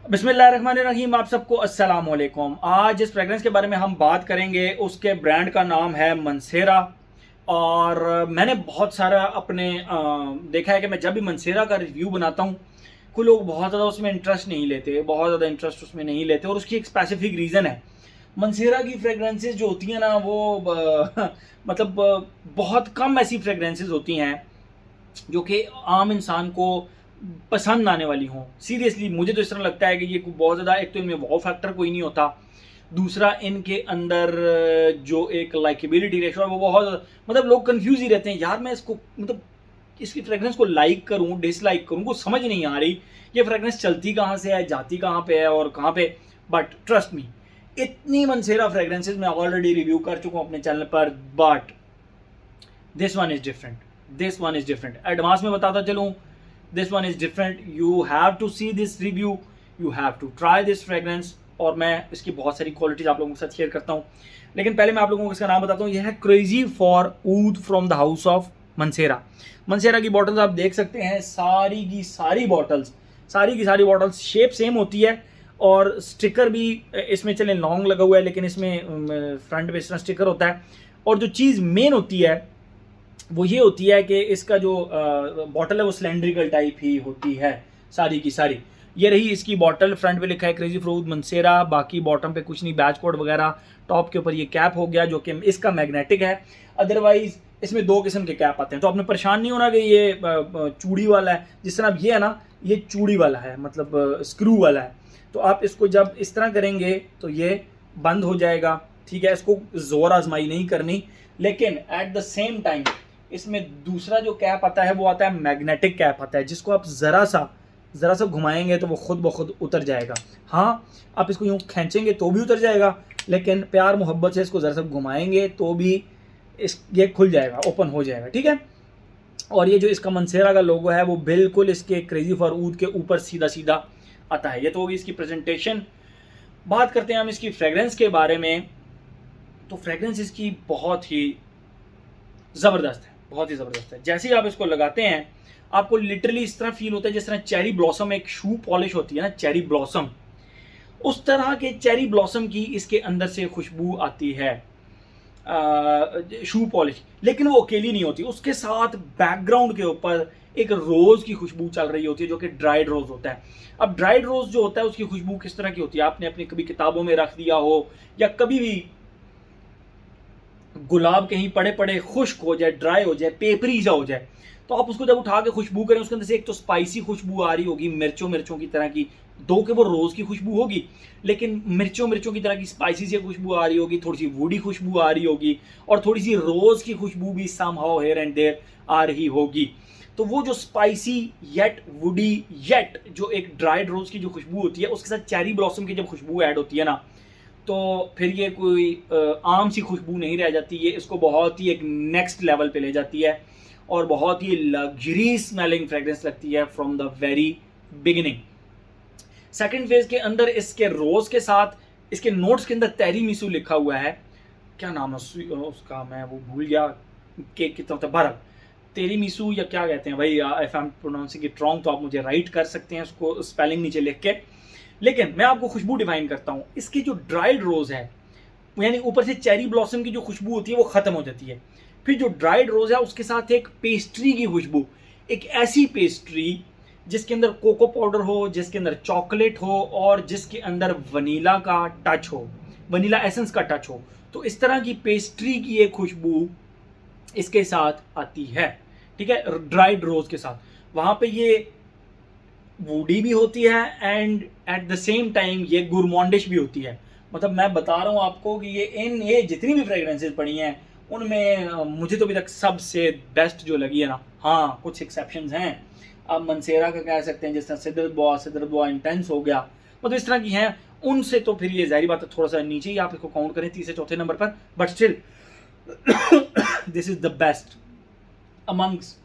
बिस्मिल्लाहिर्रहमानिर्रहीम। आप सबको अस्सलाम वालेकुम। आज जिस फ्रेगरेंस के बारे में हम बात करेंगे उसके ब्रांड का नाम है मनसेरा। और मैंने बहुत सारा अपने देखा है कि मैं जब भी मनसेरा का रिव्यू बनाता हूँ कोई लोग बहुत ज़्यादा उसमें इंटरेस्ट नहीं लेते, बहुत ज़्यादा इंटरेस्ट उसमें नहीं लेते, और उसकी एक स्पेसिफिक रीज़न है। मनसेरा की फ्रेगरेंसेस जो होती हैं ना वो मतलब बहुत कम ऐसी फ्रेगरेंसेस होती हैं जो कि आम इंसान को पसंद आने वाली हों। सीरियसली मुझे तो इस तरह लगता है कि ये बहुत ज़्यादा, एक तो इनमें वाव फैक्टर कोई नहीं होता, दूसरा इनके अंदर जो एक लाइकेबिलिटी रेशो है वो बहुत, मतलब लोग कंफ्यूज ही रहते हैं, यार मैं इसको मतलब इसकी फ्रेगरेंस को लाइक करूं डिसलाइक करूं, को समझ नहीं आ रही ये फ्रेगरेंस चलती कहाँ से है, जाती कहाँ पे है और कहाँ पे। बट ट्रस्ट मी, इतनी मनसेरा फ्रेगरेंसेज मैं ऑलरेडी रिव्यू कर चुका हूँ अपने चैनल पर, but this one is different. This one is different, advance में बताता चलूँ, this one is different. You have to see this review, you have to try this fragrance. और मैं इसकी बहुत सारी क्वालिटीज आप लोगों के साथ शेयर करता हूँ, लेकिन पहले मैं आप लोगों को इसका नाम बताता हूँ। यह है crazy for oud from the house of Mansera. Mansera की बॉटल्स आप देख सकते हैं, सारी की सारी बॉटल्स शेप सेम होती है, और स्टिकर भी इसमें चले लॉन्ग लगा हुआ है, लेकिन इसमें फ्रंट पे इस तरह स्टिकर होता है। और जो चीज़ मेन होती है वो ये होती है कि इसका जो बॉटल है वो सिलेंड्रिकल टाइप ही होती है सारी की सारी। ये रही इसकी बॉटल, फ्रंट पे लिखा है क्रेजी फ्रूट मनसेरा, बाकी बॉटम पे कुछ नहीं, बैच कोड वगैरह। टॉप के ऊपर ये कैप हो गया जो कि इसका मैग्नेटिक है। अदरवाइज इसमें दो किस्म के कैप आते हैं, तो आपने परेशान नहीं होना कि ये चूड़ी वाला है। जिस तरह अब ये है ना, ये चूड़ी वाला है, मतलब स्क्रू वाला है। तो आप इसको जब इस तरह करेंगे तो ये बंद हो जाएगा, ठीक है। इसको जोर आजमाई नहीं करनी, लेकिन एट द सेम टाइम इसमें दूसरा जो कैप आता है वो आता है मैग्नेटिक कैप आता है, जिसको आप ज़रा सा घुमाएंगे तो वो खुद ब खुद उतर जाएगा। हाँ, आप इसको यूँ खींचेंगे तो भी उतर जाएगा, लेकिन प्यार मोहब्बत से इसको ज़रा सा घुमाएंगे तो भी ये खुल जाएगा, ओपन हो जाएगा, ठीक है। और ये जो इसका मनसेरा का लोगो है वो बिल्कुल इसके क्रेजी फॉर ऊद के ऊपर सीधा सीधा आता है। ये तो होगी इसकी प्रेजेंटेशन। बात करते हैं हम इसकी फ्रेगरेंस के बारे में। तो फ्रेगरेंस इसकी बहुत ही ज़बरदस्त है, बहुत ही ज़बरदस्त है। जैसे ही आप इसको लगाते हैं आपको लिटरली इस तरह फील होता है जिस तरह चेरी ब्लॉसम, एक शू पॉलिश होती है ना चेरी ब्लॉसम, उस तरह के चेरी ब्लॉसम की इसके अंदर से खुशबू आती है, शू पॉलिश। लेकिन वो अकेली नहीं होती, उसके साथ बैकग्राउंड के ऊपर एक रोज़ की खुशबू चल रही होती है जो कि ड्राइड रोज़ होता है। अब ड्राइड रोज़ जो होता है उसकी खुशबू किस तरह की होती है, आपने अपनी कभी किताबों में रख दिया हो, या कभी भी गुलाब कहीं पड़े पड़े खुश्क हो जाए, ड्राई हो जाए, पेपरी सा हो जाए, तो आप उसको जब उठा के खुशबू करें, उसके अंदर से एक तो स्पाइसी खुशबू आ रही होगी, मिर्चों की तरह की, दो के वो रोज़ की खुशबू होगी, लेकिन मिर्चों की तरह की स्पाइसी सी खुशबू आ रही होगी, थोड़ी सी वुडी खुशबू आ रही होगी, और थोड़ी सी रोज़ की खुशबू भी समहाउ हियर एंड देयर आ रही होगी। तो वो जो स्पाइसी येट वुडी येट जो एक ड्राइड रोज़ की जो खुशबू होती है, उसके साथ चेरी ब्लॉसम की जब खुशबू ऐड होती है ना, तो फिर ये कोई आम सी खुशबू नहीं रह जाती, ये इसको बहुत ही एक नेक्स्ट लेवल पे ले जाती है, और बहुत ही लग्जरी स्मेलिंग फ्रेग्रेंस लगती है from the very beginning. Second phase के अंदर इसके रोज के साथ इसके नोट्स के अंदर तेरी मिसू लिखा हुआ है। क्या नाम है उसका, मैं वो भूल गया, केक कितना होता है, बरल तेरी मिसू या क्या कहते हैं भाई, if I am pronouncing it wrong तो आप मुझे राइट कर सकते हैं उसको स्पेलिंग नीचे लिख के। लेकिन मैं आपको खुशबू डिफाइन करता हूँ। इसकी जो ड्राइड रोज है, यानी ऊपर से चेरी ब्लॉसम की जो खुशबू होती है वो खत्म हो जाती है, फिर जो ड्राइड रोज है उसके साथ एक पेस्ट्री की खुशबू, एक ऐसी पेस्ट्री जिसके अंदर कोको पाउडर हो, जिसके अंदर चॉकलेट हो, और जिसके अंदर वनीला का टच हो, वनीला एसेंस का टच हो। तो इस तरह की पेस्ट्री की एक खुशबू इसके साथ आती है, ठीक है, ड्राइड रोज के साथ। वहां पे ये वुडी भी होती है and at the same time ये गुरमॉन्डिश भी होती है। मतलब मैं बता रहा हूँ आपको कि ये जितनी भी फ्रेगरेंसेज पड़ी हैं उनमें मुझे तो अभी तक सबसे बेस्ट जो लगी है ना, हाँ कुछ एक्सेप्शंस हैं, आप मनसेरा का कह सकते हैं, जिस तरह सिदरत बॉय इंटेंस हो गया, मतलब इस तरह की हैं, उनसे तो फिर ये जाहिर बात है थोड़ा सा नीचे ही आप इसको काउंट करें, तीसरे चौथे नंबर पर, but still this is the best amongst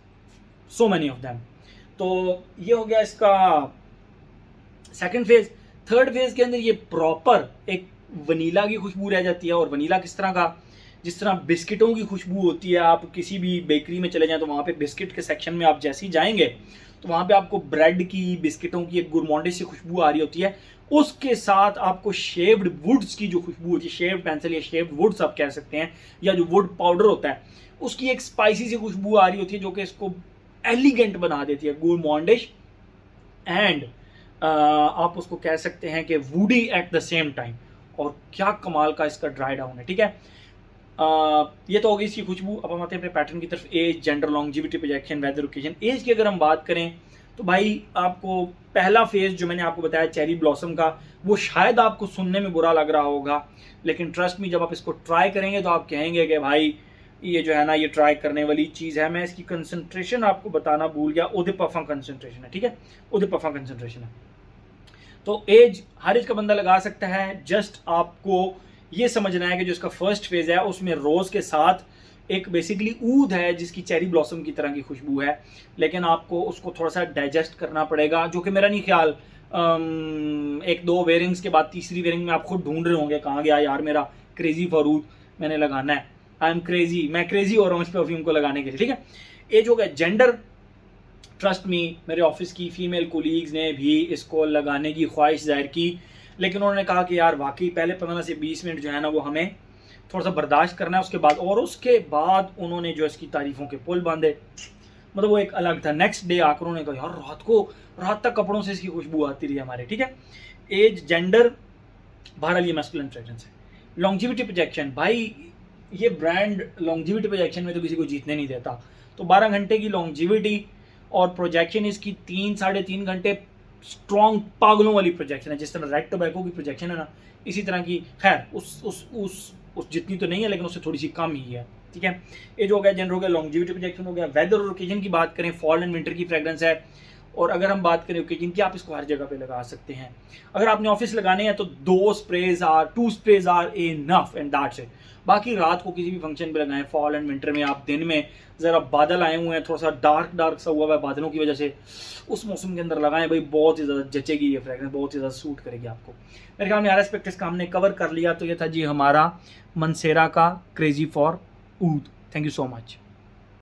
so many of them. तो ये हो गया इसका सेकंड फेज। थर्ड फेज के अंदर ये प्रॉपर एक वनीला की खुशबू रह जाती है, और वनीला किस तरह का जिस तरह बिस्किटों की खुशबू होती है, आप किसी भी बेकरी में चले जाएं तो वहाँ पे बिस्किट के सेक्शन में आप जैसे ही जाएंगे तो वहाँ पे आपको ब्रेड की, बिस्किटों की एक गुरमॉन्डे से खुशबू आ रही होती है। उसके साथ आपको शेव्ड वुड्स की जो खुशबू होती है, शेव्ड पेंसिल या शेव्ड वुड्स आप कह सकते हैं, या जो वुड पाउडर होता है उसकी एक स्पाइसी सी खुशबू आ रही होती है जो कि इसको एलिगेंट बना देती है, गुरमॉन्डिश एंड आप उसको कह सकते हैं कि woody at the same time. और क्या कमाल का इसका ड्राई डाउन है, ठीक है। ये तो होगी इसकी खुशबू। अब हम आते हैं अपने पैटर्न की तरफ। Age, gender, longevity, projection, weather, occasion. Age की अगर हम बात करें तो भाई आपको पहला फेज जो मैंने आपको बताया चेरी ब्लॉसम का, वो शायद आपको सुनने में बुरा लग रहा होगा, लेकिन ट्रस्ट मी जब आप इसको ट्राई करेंगे तो आप कहेंगे कि भाई ये जो है ना ये ट्राई करने वाली चीज़ है। मैं इसकी कंसंट्रेशन आपको बताना भूल गया, ओदिपफा कंसंट्रेशन है, ठीक है, ओदिपफा कंसंट्रेशन है। तो एज हर एज का बंदा लगा सकता है। जस्ट आपको ये समझना है कि जो इसका फर्स्ट फेज है उसमें रोज़ के साथ एक बेसिकली ऊद है जिसकी चेरी ब्लॉसम की तरह की खुशबू है, लेकिन आपको उसको थोड़ा सा डाइजेस्ट करना पड़ेगा, जो कि मेरा नहीं ख्याल एक दो वेयरिंग्स के बाद तीसरी वेयरिंग में आप खुद ढूंढ रहे होंगे कहाँ गया यार मेरा क्रेजी फॉर ऊद, मैंने लगाना है, आई एम क्रेजी, मैं क्रेजी हो रहा हूँ इस परफ्यूम को लगाने के लिए, ठीक है। एज हो गया। जेंडर, ट्रस्ट मी मेरे ऑफिस की फीमेल कोलीग्स ने भी इसको लगाने की ख्वाहिश जाहिर की, लेकिन उन्होंने कहा कि यार वाकई पहले 15 से 20 मिनट जो है ना वो हमें थोड़ा सा बर्दाश्त करना है, उसके बाद उन्होंने जो इसकी तारीफ़ों के पुल बांधे। मतलब वो एक अलग था। नेक्स्ट डे आकर उन्होंने कहा यार रात तक कपड़ों से इसकी खुशबू आती रही हमारे, ठीक है। एज, जेंडर, बहरहाल ये मैस्कुलिन फ्रेग्रेंस है। लॉन्जिविटी प्रोजेक्शन, भाई ये ब्रांड लॉन्जिविटी प्रोजेक्शन में तो किसी को जीतने नहीं देता। तो 12 घंटे की लॉन्जिविटी और प्रोजेक्शन इसकी 3-3.5 घंटे स्ट्रॉन्ग पागलों वाली प्रोजेक्शन है। जिस तरह रेड टोबैको की प्रोजेक्शन है ना, इसी तरह की, खैर उस जितनी तो नहीं है लेकिन उससे थोड़ी सी कम ही है, ठीक है। एज हो गया, जेंडर हो गया, लॉन्जिविटी प्रोजेक्शन हो गया। वेदर और ओकेजन की बात करें, फॉल एंड विंटर की फ्रेग्रेंस है। और अगर हम बात करें ओकेजन की, आप इसको हर जगह पे लगा सकते हैं। अगर आपने ऑफिस लगाने हैं तो 2 sprays are enough and that's it. बाकी रात को किसी भी फंक्शन पे लगाएं। फॉल एंड विंटर में आप दिन में ज़रा बादल आए हुए हैं, थोड़ा सा डार्क सा हुआ है बादलों की वजह से, उस मौसम के अंदर लगाएं भाई, बहुत ही ज़्यादा जचेगी ये फ्रेग्रेंस, बहुत ही ज़्यादा सूट करेगी आपको। मेरे ख्याल में हर एस्पेक्ट इसका हमने कवर कर लिया। तो ये था जी हमारा मंसेरा का crazy for oud. Thank you so much.